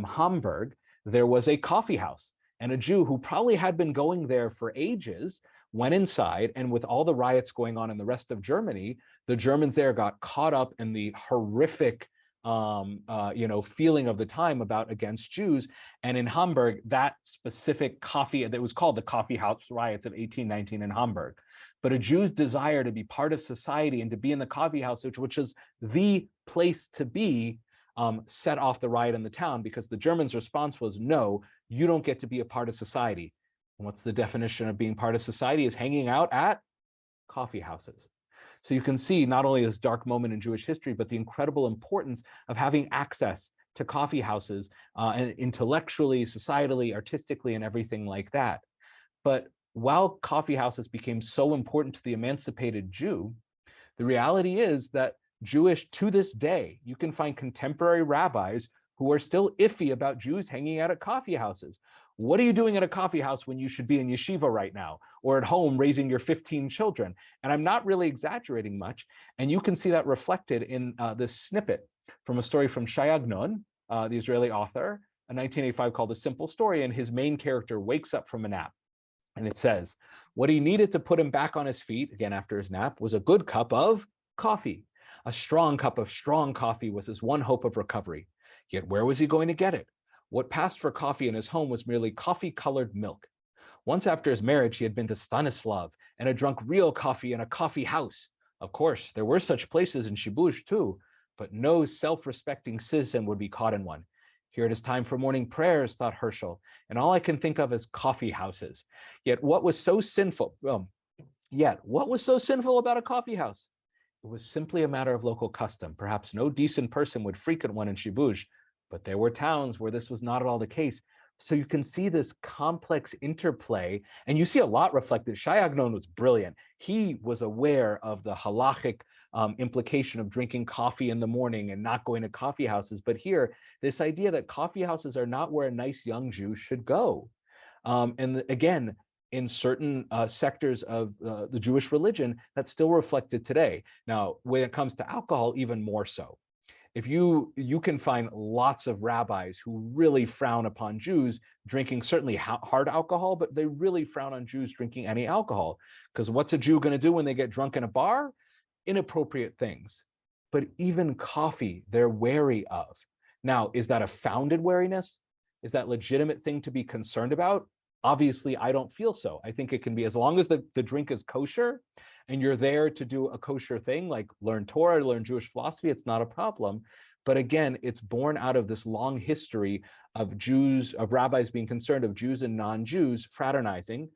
Hamburg, there was a coffee house, and a Jew who probably had been going there for ages went inside, and with all the riots going on in the rest of Germany, the Germans there got caught up in the horrific feeling of the time against Jews. And in Hamburg, that specific that was called the coffee house riots of 1819 in Hamburg. But a Jew's desire to be part of society and to be in the coffee house, which is the place to be, set off the riot in the town, because the Germans' response was, no, you don't get to be a part of society. And what's the definition of being part of society? Is hanging out at coffee houses. So you can see not only this dark moment in Jewish history, but the incredible importance of having access to coffee houses, and intellectually, societally, artistically, and everything like that. But while coffee houses became so important to the emancipated Jew, the reality is that Jewish, to this day, you can find contemporary rabbis who are still iffy about Jews hanging out at coffee houses. What are you doing at a coffee house when you should be in yeshiva right now, or at home raising your 15 children? And I'm not really exaggerating much. And you can see that reflected in this snippet from a story from Shai Agnon, the Israeli author, a 1985 called A Simple Story. And his main character wakes up from a nap. And it says, what he needed to put him back on his feet, again after his nap, was a good cup of coffee. A strong cup of strong coffee was his one hope of recovery. Yet where was he going to get it? What passed for coffee in his home was merely coffee-colored milk. Once after his marriage, he had been to Stanislav and had drunk real coffee in a coffee house. Of course, there were such places in Shibush too, but no self-respecting citizen would be caught in one. Here it is time for morning prayers, thought Herschel, and all I can think of is coffee houses. Yet what was so sinful about a coffee house? It was simply a matter of local custom. Perhaps no decent person would frequent one in Shibush, but there were towns where this was not at all the case. So you can see this complex interplay, and you see a lot reflected. Shai Agnon was brilliant. He was aware of the halachic implication of drinking coffee in the morning and not going to coffee houses. But here, this idea that coffee houses are not where a nice young Jew should go. And again, in certain sectors of the Jewish religion, that's still reflected today. Now, when it comes to alcohol, even more so. If you can find lots of rabbis who really frown upon Jews drinking certainly hard alcohol, but they really frown on Jews drinking any alcohol. Because what's a Jew going to do when they get drunk in a bar? Inappropriate things. But even coffee, they're wary of. Now, is that a founded wariness? Is that a legitimate thing to be concerned about? Obviously, I don't feel so. I think it can be, as long as the drink is kosher and you're there to do a kosher thing like learn Torah, learn Jewish philosophy, it's not a problem. But again, it's born out of this long history of Jews, of rabbis being concerned of Jews and non-Jews fraternizing.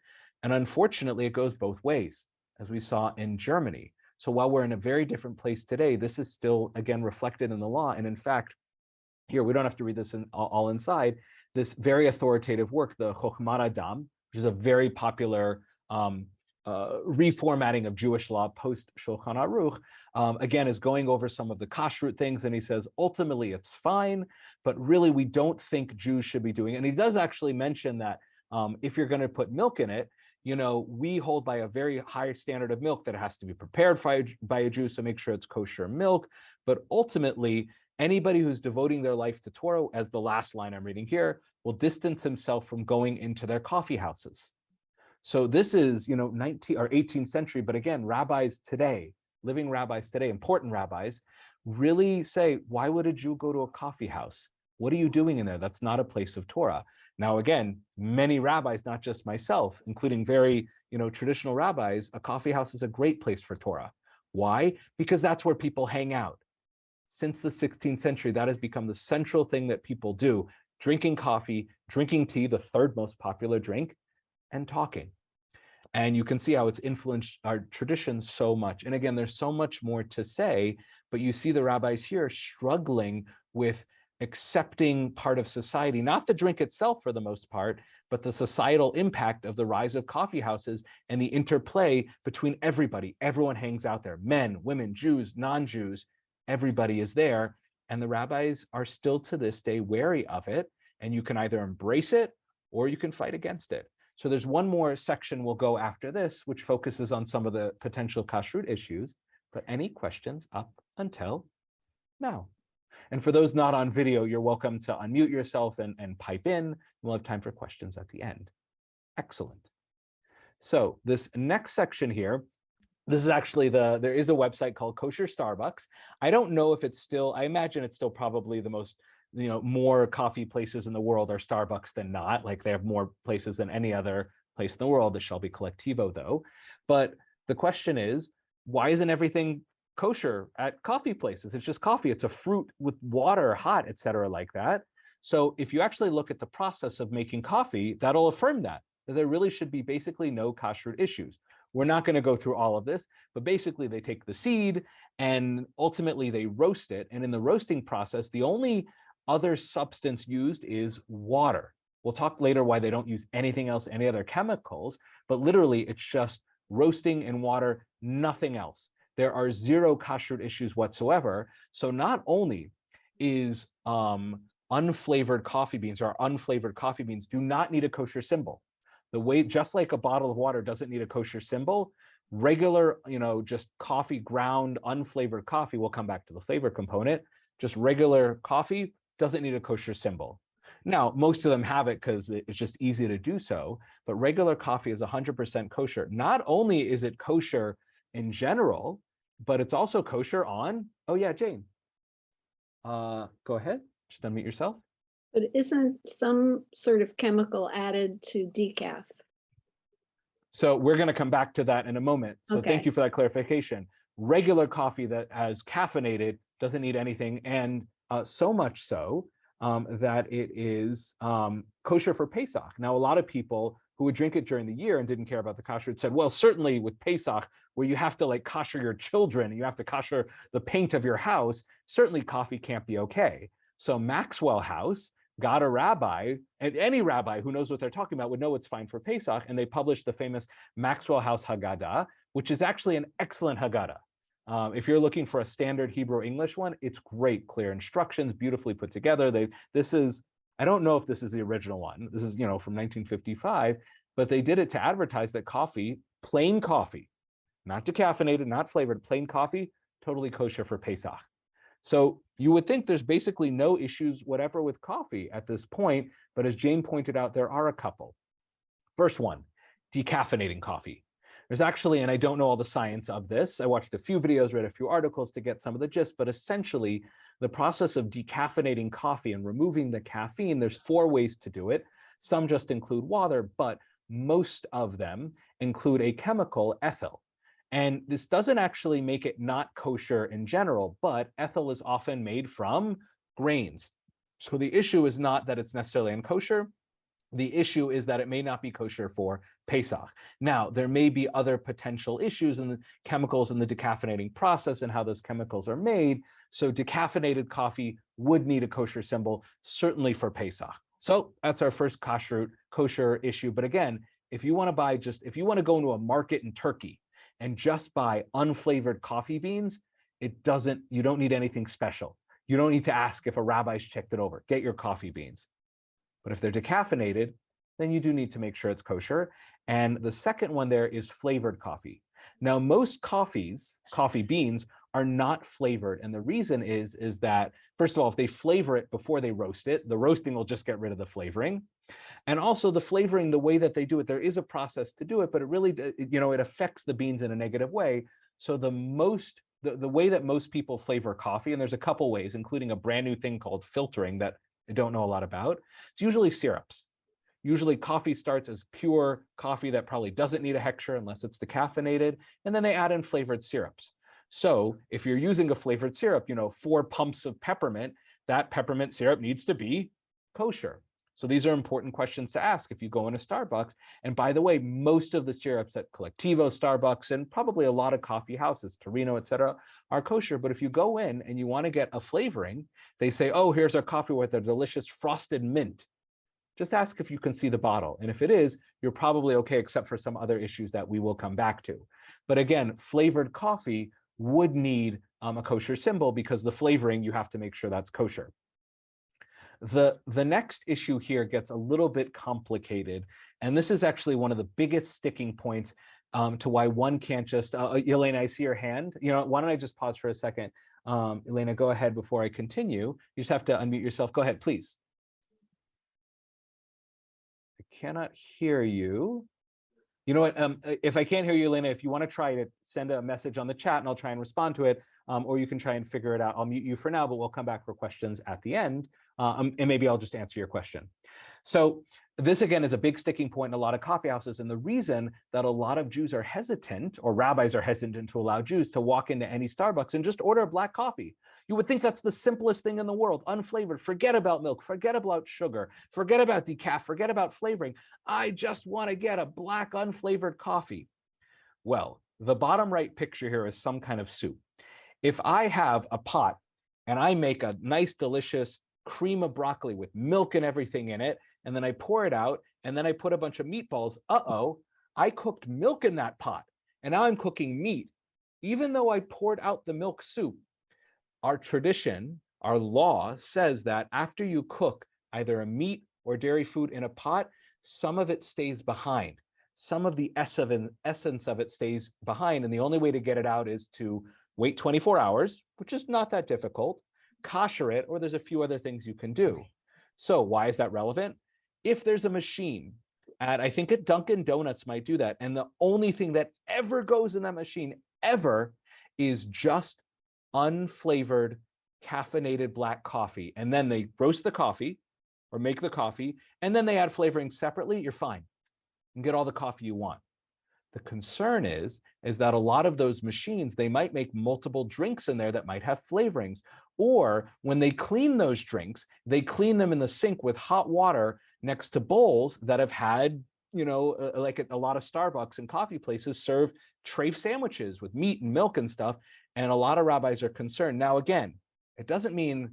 And unfortunately, it goes both ways, as we saw in Germany. So while we're in a very different place today, this is still, again, reflected in the law. And in fact, here, we don't have to read this all inside, this very authoritative work, the Chokhmat Adam, which is a very popular reformatting of Jewish law post Shulchan Aruch, again, is going over some of the kashrut things. And he says, ultimately, it's fine, but really, we don't think Jews should be doing it. And he does actually mention that if you're going to put milk in it, we hold by a very high standard of milk that it has to be prepared by a Jew, so make sure it's kosher milk. But ultimately, anybody who's devoting their life to Torah, as the last line I'm reading here, will distance himself from going into their coffee houses. So this is, 19th or 18th century, but again, rabbis today, living rabbis today, important rabbis, really say, why would a Jew go to a coffee house? What are you doing in there? That's not a place of Torah. Now, again, many rabbis, not just myself, including very, traditional rabbis, a coffee house is a great place for Torah. Why? Because that's where people hang out. Since the 16th century, that has become the central thing that people do: drinking coffee, drinking tea, the third most popular drink, and talking. And you can see how it's influenced our traditions so much. And again, there's so much more to say, but you see the rabbis here struggling with accepting part of society, not the drink itself for the most part, but the societal impact of the rise of coffee houses and the interplay between everybody. Everyone hangs out there: men, women, Jews, non-Jews, everybody is there. And the rabbis are still to this day wary of it. And you can either embrace it or you can fight against it. So there's one more section we'll go after this, which focuses on some of the potential kashrut issues. But any questions up until now? And for those not on video, you're welcome to unmute yourself and pipe in. We'll have time for questions at the end. Excellent. So this next section here, this is actually there is a website called Kosher Starbucks. I don't know if it's still, I imagine it's still probably the most, more coffee places in the world are Starbucks than not. Like, they have more places than any other place in the world, the Shelby Collectivo though. But the question is, why isn't everything kosher at coffee places? It's just coffee. It's a fruit with water, hot, etc., like that. So if you actually look at the process of making coffee, that'll affirm that there really should be basically no kashrut issues. We're not going to go through all of this, but basically they take the seed and ultimately they roast it. And in the roasting process, the only other substance used is water. We'll talk later why they don't use anything else, any other chemicals, but literally it's just roasting in water, nothing else. There are zero kashrut issues whatsoever. So not only is unflavored coffee beans or unflavored coffee beans do not need a kosher symbol. The way, just like a bottle of water doesn't need a kosher symbol, regular, just coffee, ground, unflavored coffee, we'll come back to the flavor component, just regular coffee doesn't need a kosher symbol. Now, most of them have it because it's just easy to do so, but regular coffee is 100% kosher. Not only is it kosher in general, but it's also kosher on, oh yeah, Jane. Go ahead, just unmute yourself. But isn't some sort of chemical added to decaf? So we're going to come back to that in a moment. So Okay. Thank you for that clarification. Regular coffee that has caffeinated doesn't need anything, and so much so that it is kosher for Pesach. Now, a lot of people who would drink it during the year and didn't care about the kashrut said, well, certainly with Pesach, where you have to like kosher your children, you have to kosher the paint of your house, certainly coffee can't be okay. So Maxwell House got a rabbi, and any rabbi who knows what they're talking about would know it's fine for Pesach, and they published the famous Maxwell House Haggadah, which is actually an excellent Haggadah. If you're looking for a standard Hebrew English one, it's great, clear instructions, beautifully put together. I don't know if this is the original one. This is, from 1955, but they did it to advertise that coffee, plain coffee, not decaffeinated, not flavored, plain coffee, totally kosher for Pesach. So you would think there's basically no issues whatever with coffee at this point, but as Jane pointed out, there are a couple. First one, decaffeinating coffee. There's actually, and I don't know all the science of this, I watched a few videos, read a few articles to get some of the gist, but essentially the process of decaffeinating coffee and removing the caffeine, there's 4 ways to do it. Some just include water, but most of them include a chemical, ethyl. And this doesn't actually make it not kosher in general, but ethyl is often made from grains. So the issue is not that it's necessarily unkosher. The issue is that it may not be kosher for Pesach. Now, there may be other potential issues in the chemicals in the decaffeinating process and how those chemicals are made. So decaffeinated coffee would need a kosher symbol, certainly for Pesach. So that's our first kosher issue. But again, if you want to go into a market in Turkey and just buy unflavored coffee beans, you don't need anything special. You don't need to ask if a rabbi's checked it over. Get your coffee beans. But if they're decaffeinated, then you do need to make sure it's kosher. And the second one there is flavored coffee. Now, most coffee beans are not flavored. And the reason is that, first of all, if they flavor it before they roast it, the roasting will just get rid of the flavoring. And also the flavoring, the way that they do it, there is a process to do it, but it really, it affects the beans in a negative way. So the way that most people flavor coffee, and there's a couple ways, including a brand new thing called filtering that I don't know a lot about. It's usually syrups. Usually coffee starts as pure coffee that probably doesn't need a hechsher unless it's decaffeinated, and then they add in flavored syrups. So if you're using a flavored syrup, 4 pumps of peppermint, that peppermint syrup needs to be kosher. So these are important questions to ask if you go into Starbucks. And by the way, most of the syrups at Collectivo, Starbucks, and probably a lot of coffee houses, Torino, et cetera, are kosher. But if you go in and you want to get a flavoring, they say, oh, here's our coffee with a delicious frosted mint. Just ask if you can see the bottle. And if it is, you're probably okay, except for some other issues that we will come back to. But again, flavored coffee would need a kosher symbol because the flavoring, you have to make sure that's kosher. The next issue here gets a little bit complicated. And this is actually one of the biggest sticking points to why one can't just, Elena, I see your hand. Why don't I just pause for a second? Elena, go ahead before I continue. You just have to unmute yourself. Go ahead, please. I cannot hear you. You know what, if I can't hear you, Elena, if you want to try to send a message on the chat and I'll try and respond to it, or you can try and figure it out. I'll mute you for now, but we'll come back for questions at the end. And maybe I'll just answer your question. So this, again, is a big sticking point in a lot of coffee houses. And the reason that a lot of Jews are hesitant, or rabbis are hesitant to allow Jews to walk into any Starbucks and just order a black coffee. You would think that's the simplest thing in the world, unflavored. Forget about milk, forget about sugar, forget about decaf, forget about flavoring. I just want to get a black unflavored coffee. Well, the bottom right picture here is some kind of soup. If I have a pot and I make a nice, delicious cream of broccoli with milk and everything in it, and then I pour it out, and then I put a bunch of meatballs. Uh-oh, I cooked milk in that pot, and now I'm cooking meat. Even though I poured out the milk soup, our tradition, our law says that after you cook either a meat or dairy food in a pot, some of it stays behind. Some of the essence of it stays behind. And the only way to get it out is to wait 24 hours, which is not that difficult, kosher it, or there's a few other things you can do. So why is that relevant? If there's a machine, and I think at Dunkin' Donuts might do that, and the only thing that ever goes in that machine ever is just unflavored caffeinated black coffee, and then they roast the coffee or make the coffee, and then they add flavoring separately, you're fine. You can get all the coffee you want. The concern is that a lot of those machines, they might make multiple drinks in there that might have flavorings, or when they clean those drinks, they clean them in the sink with hot water next to bowls that have had, like a lot of Starbucks and coffee places serve trafe sandwiches with meat and milk and stuff. And a lot of rabbis are concerned. Now, again, it doesn't mean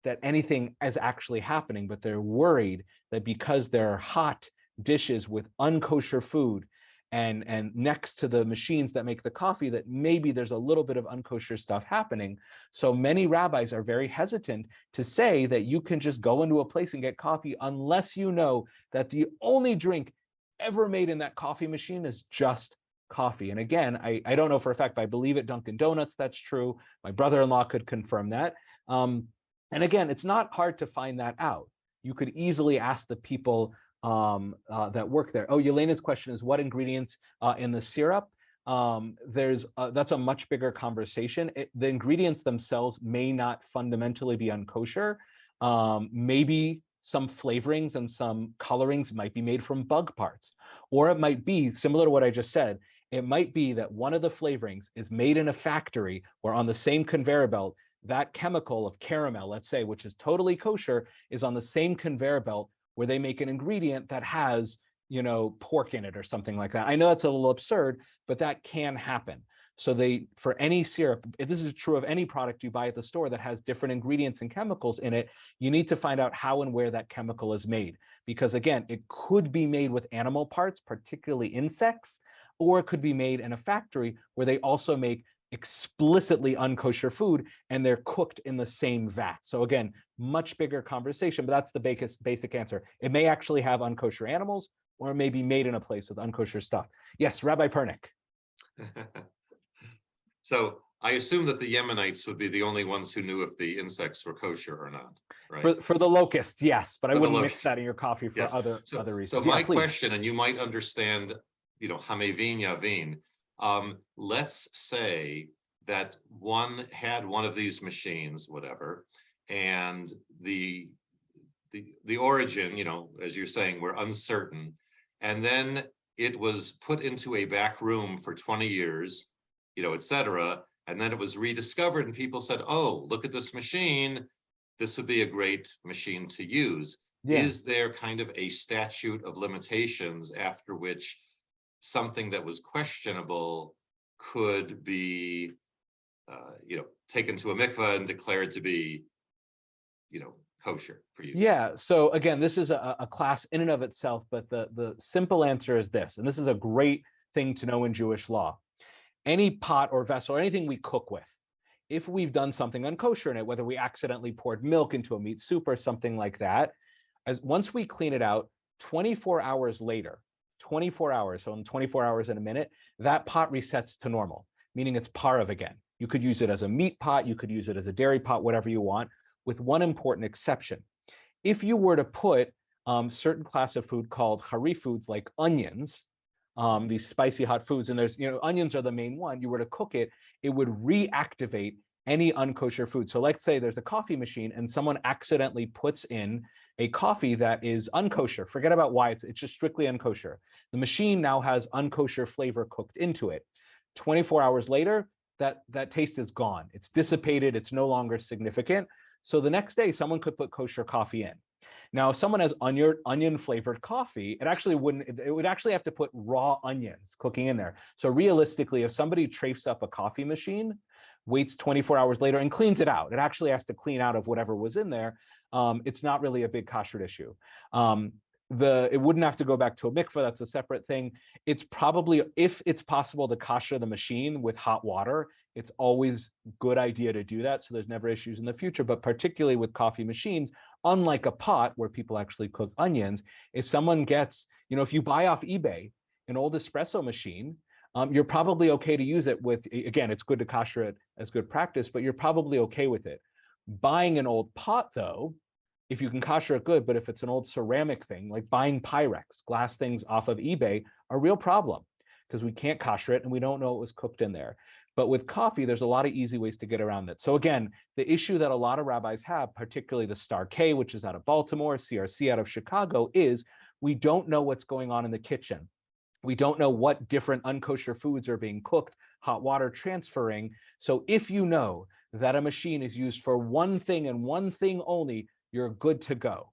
that anything is actually happening, but they're worried that because there are hot dishes with unkosher food and next to the machines that make the coffee, that maybe there's a little bit of unkosher stuff happening. So many rabbis are very hesitant to say that you can just go into a place and get coffee unless you know that the only drink ever made in that coffee machine is just coffee. And again, I don't know for a fact, but I believe at Dunkin' Donuts that's true. My brother-in-law could confirm that. And again, it's not hard to find that out. You could easily ask the people that work there. Oh, Yelena's question is what ingredients in the syrup? That's a much bigger conversation. The ingredients themselves may not fundamentally be unkosher. Maybe some flavorings and some colorings might be made from bug parts, or it might be similar to what I just said. It might be that one of the flavorings is made in a factory where on the same conveyor belt, that chemical of caramel, let's say, which is totally kosher, is on the same conveyor belt where they make an ingredient that has, pork in it or something like that. I know that's a little absurd, but that can happen. So for any syrup, this is true of any product you buy at the store that has different ingredients and chemicals in it, you need to find out how and where that chemical is made. Because again, it could be made with animal parts, particularly insects, or it could be made in a factory where they also make explicitly unkosher food and they're cooked in the same vat. So again, much bigger conversation, but that's the basic answer. It may actually have unkosher animals, or it may be made in a place with unkosher stuff. Yes, Rabbi Pernick. So I assume that the Yemenites would be the only ones who knew if the insects were kosher or not, right? For the locusts, yes, but I For the wouldn't locusts. mix that in your coffee for Yes. other So reasons. my Please. question, and you might understand, Hamevin Yavin, let's say that one had one of these machines, whatever, and the origin, as you're saying, we're uncertain, and then it was put into a back room for 20 years, et cetera, and then it was rediscovered and people said, oh, look at this machine, this would be a great machine to use. Yeah. Is there kind of a statute of limitations after which something that was questionable could be, taken to a mikvah and declared to be, kosher for use? Yeah. So again, this is a class in and of itself, but the simple answer is this, and this is a great thing to know in Jewish law. Any pot or vessel or anything we cook with, if we've done something unkosher in it, whether we accidentally poured milk into a meat soup or something like that, once we clean it out, 24 hours later, 24 hours, so in 24 hours in a minute, that pot resets to normal, meaning it's parav again. You could use it as a meat pot, you could use it as a dairy pot, whatever you want, with one important exception. If you were to put certain class of food called harif foods like onions, these spicy hot foods, and there's, onions are the main one, you were to cook it, it would reactivate any unkosher food. So let's say there's a coffee machine and someone accidentally puts in a coffee that is unkosher. Forget about why, it's just strictly unkosher. The machine now has unkosher flavor cooked into it. 24 hours later, that taste is gone. It's dissipated, it's no longer significant. So the next day, someone could put kosher coffee in. Now, if someone has onion flavored coffee, it would actually have to put raw onions cooking in there. So realistically, if somebody trafes up a coffee machine, waits 24 hours later and cleans it out, it actually has to clean out of whatever was in there. It's not really a big kashrut issue. it wouldn't have to go back to a mikveh. That's a separate thing. It's probably, if it's possible to kasher the machine with hot water, it's always a good idea to do that, so there's never issues in the future. But particularly with coffee machines, unlike a pot where people actually cook onions, if someone gets, if you buy off eBay an old espresso machine, you're probably okay to use it with, again, it's good to kasher it as good practice, but you're probably okay with it. Buying an old pot, though, if you can kasher it, good, but if it's an old ceramic thing, like buying Pyrex, glass things off of eBay, a real problem, because we can't kasher it and we don't know what was cooked in there. But with coffee, there's a lot of easy ways to get around that. So again, the issue that a lot of rabbis have, particularly the Star K, which is out of Baltimore, CRC out of Chicago, is we don't know what's going on in the kitchen. We don't know what different unkosher foods are being cooked, hot water transferring. So if you know that a machine is used for one thing and one thing only, you're good to go.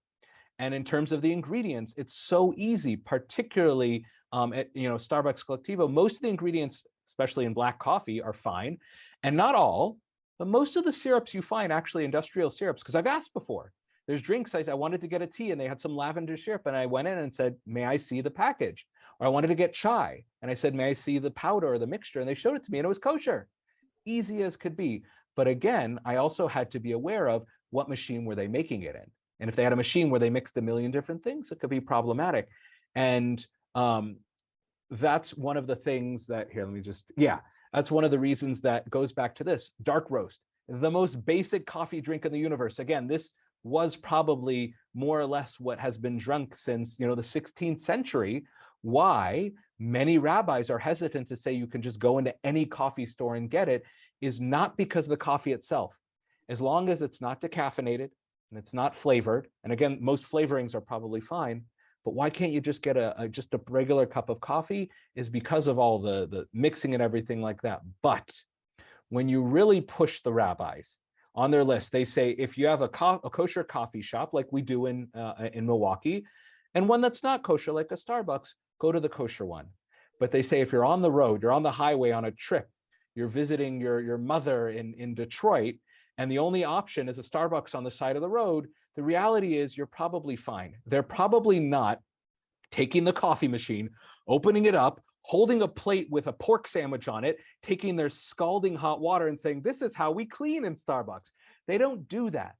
And in terms of the ingredients, it's so easy, particularly at Starbucks Collectivo. Most of the ingredients, especially in black coffee, are fine, and not all, but most of the syrups you find, actually industrial syrups, because I've asked before. There's drinks, I wanted to get a tea and they had some lavender syrup, and I went in and said, may I see the package? Or I wanted to get chai and I said, may I see the powder or the mixture? And they showed it to me and it was kosher. Easy as could be. But again, I also had to be aware of what machine were they making it in. And if they had a machine where they mixed a million different things, it could be problematic. And that's one of the things that, that's one of the reasons that goes back to this. Dark roast, the most basic coffee drink in the universe. Again, this was probably more or less what has been drunk since, the 16th century. Why many rabbis are hesitant to say you can just go into any coffee store and get it is not because of the coffee itself. As long as it's not decaffeinated and it's not flavored, and again, most flavorings are probably fine, but why can't you just get just a regular cup of coffee, is because of all the mixing and everything like that. But when you really push the rabbis on their list, they say, if you have a kosher coffee shop like we do in Milwaukee, and one that's not kosher like a Starbucks, go to the kosher one. But they say, if you're on the road, you're on the highway on a trip, you're visiting your mother in Detroit, and the only option is a Starbucks on the side of the road, the reality is you're probably fine. They're probably not taking the coffee machine, opening it up, holding a plate with a pork sandwich on it, taking their scalding hot water and saying, this is how we clean in Starbucks. They don't do that.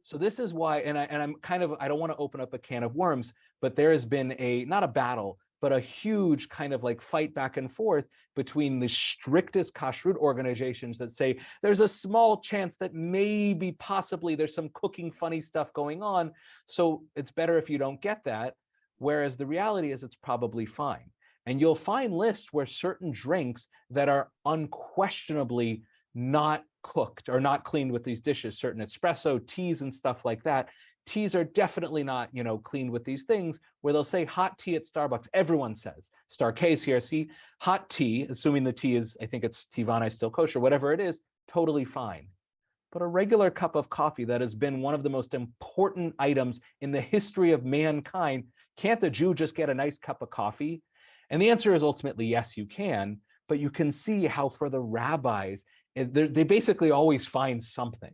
So this is why, and I'm kind of, I don't want to open up a can of worms, but there has been not a battle, but a huge kind of like fight back and forth between the strictest kashrut organizations that say there's a small chance that maybe possibly there's some cooking funny stuff going on, so it's better if you don't get that, whereas the reality is it's probably fine. And you'll find lists where certain drinks that are unquestionably not cooked or not cleaned with these dishes, certain espresso, teas and stuff like that. Teas are definitely not, cleaned with these things, where they'll say hot tea at Starbucks. Everyone says, Star K, CRC, hot tea, assuming the tea is, I think it's Tivana still kosher, whatever it is, totally fine. But a regular cup of coffee that has been one of the most important items in the history of mankind, can't the Jew just get a nice cup of coffee? And the answer is ultimately yes, you can, but you can see how for the rabbis, they basically always find something.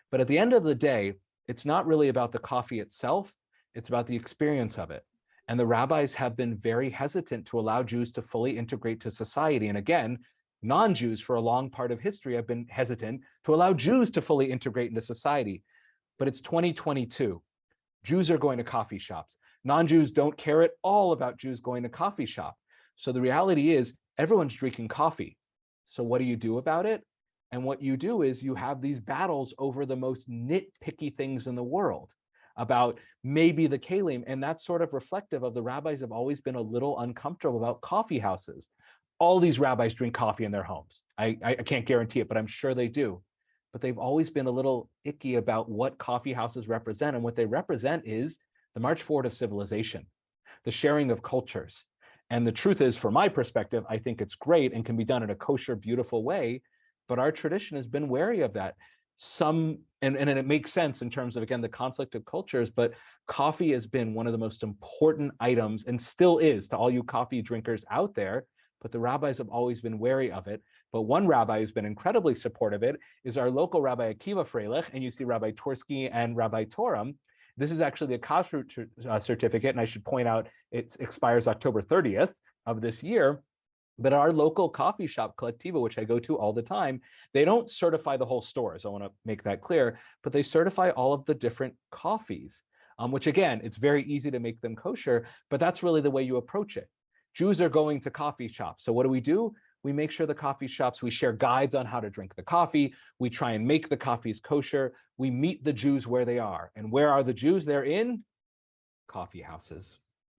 But at the end of the day, it's not really about the coffee itself, it's about the experience of it. And the rabbis have been very hesitant to allow Jews to fully integrate to society. And again, non-Jews for a long part of history have been hesitant to allow Jews to fully integrate into society. But it's 2022. Jews are going to coffee shops. Non-Jews don't care at all about Jews going to coffee shop. So the reality is everyone's drinking coffee. So what do you do about it? And what you do is you have these battles over the most nitpicky things in the world about maybe the kalim. And that's sort of reflective of the rabbis have always been a little uncomfortable about coffee houses. All these rabbis drink coffee in their homes. I can't guarantee it, but I'm sure they do. But they've always been a little icky about what coffee houses represent. And what they represent is the march forward of civilization, the sharing of cultures. And the truth is, from my perspective, I think it's great and can be done in a kosher, beautiful way. But our tradition has been wary of that. And it makes sense in terms of, again, the conflict of cultures, but coffee has been one of the most important items and still is to all you coffee drinkers out there, but the rabbis have always been wary of it. But one rabbi who's been incredibly supportive of it is our local Rabbi Akiva Freilich, and you see Rabbi Tursky and Rabbi Toram, This is actually a kashrut certificate, and I should point out it expires October 30th of this year. But our local coffee shop, Collectiva, which I go to all the time, they don't certify the whole store. So I want to make that clear, but they certify all of the different coffees, which again, it's very easy to make them kosher, but that's really the way you approach it. Jews are going to coffee shops. So what do? We make sure the coffee shops, we share guides on how to drink the coffee. We try and make the coffees kosher. We meet the Jews where they are. And where are the Jews? They're in coffee houses.